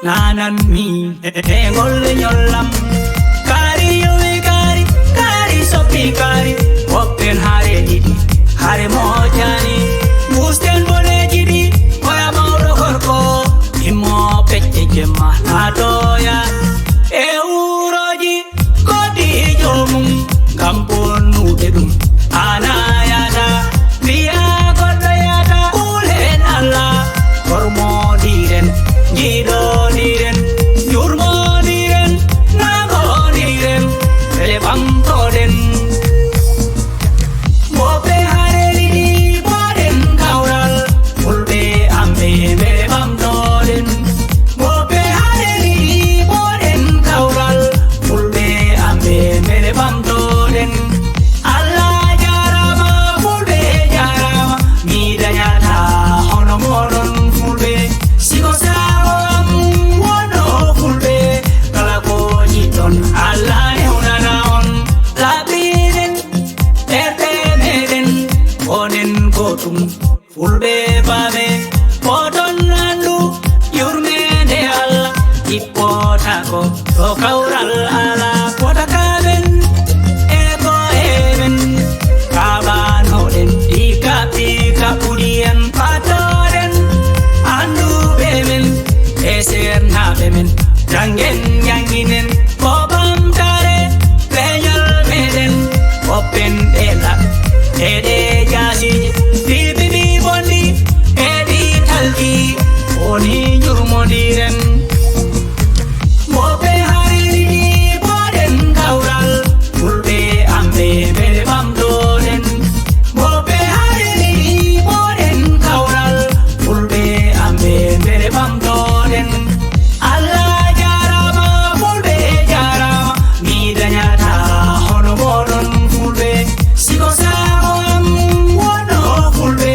nanan mi ngolle nyollam kari yowe kari soppi kari woppen hare didi hare mojani musten boneji di oya mawɗo gorko immo pecce jemma nadoya e uroji kodi jomum ngam bonnude ɗum anayata wiya goɗɗo yata ulen allah gormodiren jiɗodiren jurmodiren nagodiren ele ɓamtoɗen moɓe hareli ɗi boɗen kawral fulɓe amɓe ɓele ɓamtoɗen moɓe hareli ɗi boɗen kawral fulɓe amɓe ɓele ɓamtoɗen allah jarama fulɓe jarama mi dañata hono moɗon fulɓe sigo sago am wono fulɓe kala ko jiɗɗon allah newnana on laɓiɗen ɓerɗe meɗen onen gotum fulɓe baɓe oɗon andu yurmede allah jippotako to kawral ala potakaɓen e ko heɓen kaɓanoɗen ɗika ɓuɗi en patoɗen anduɓe men e sernaɓe men jangen janginen ko ɓamtare leñol meɗen woppen ɗela eɗe jasiji ɗiɓiɓi bonɗi eɗi talki woni jurmodiren moɓe hariri ɗi boɗen kawral fulɓe amɓe ɓele ɓamtoɗen moɓe hariri ɗi boɗen kawral fulɓe amɓe ɓele ɓamtoɗen allah jarama fulɓe jarama mi dañata hono moɗon fulɓe sigo sago am wono fulɓe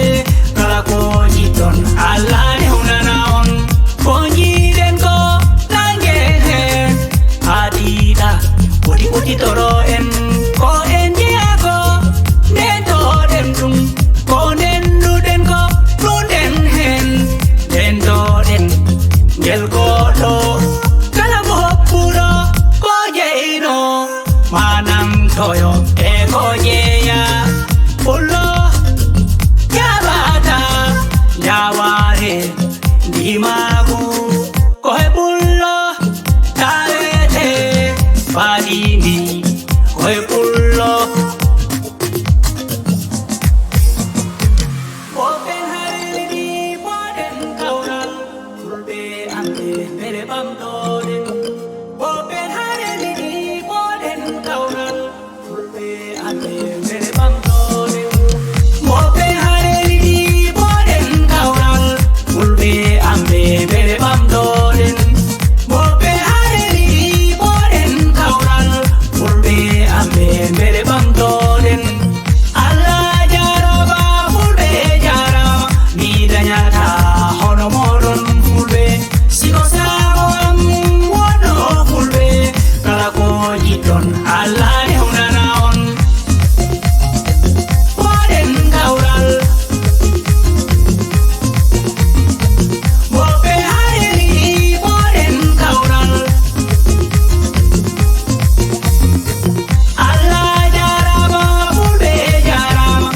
kala ko jiɗɗon allah newnana on ko jiɗen ko nangen hen haɗiɗa woɗi ɓotitoro en ko en jeyako ndentoɗen ɗum ko ndenduɗen ko ɗuɗen hen ndentoɗen ngel goɗɗo kala mo hoppuɗo ko jeyno manamtoyo e ko jeeya pullo jaɓata jaware ndimagu koye pullo tawete faɗindi koye pullo woɓen hareli boɗen kawral fulɓe amɓe ɓele ɓamtoɗen woɓen hareli boɗen kawral fulɓe amɓe ɓele ɓamtoɗen woɓe hareli boɗen kawral fulɓe amɓe ɓele ɓamtoɗen woɓe hareli boɗen kawral fulɓe amɓe ɓele ɓamtoɗen allah jarama fulɓe jarama mi dañata hono moɗon fulɓe sigo sago am wono fulɓe kala ko jiɗɗon allah newnana on boɗen kawral woɓe hareli boɗen kawral allah jarama fulɓe jarama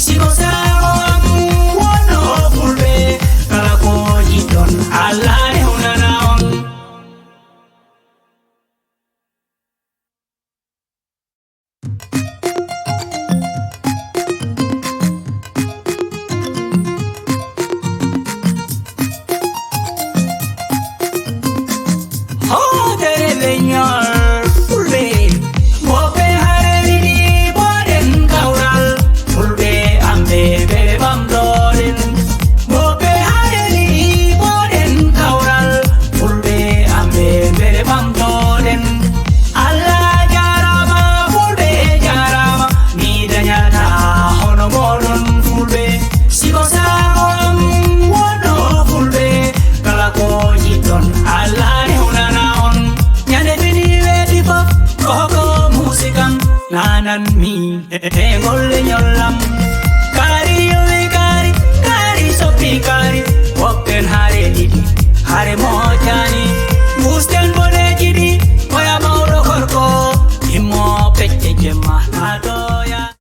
sigo sago am wono fulɓe kala ko jiɗɗon allah newnana on hodere leñol fulɓe moɓe hareli boɗen kawral fulɓe amɓe ɓele ɓamtoɗen moɓe hareli boɗen kawral fulɓe amɓe ɓele ɓamtoɗen allah jarama fulɓe jarama mi dañata hono moɗon fulɓe sigo sago am wono fulɓe kala ko jiɗɗon allah newnana on ñande fini weɗi fof koko musikan nanan mi ngolle ñollam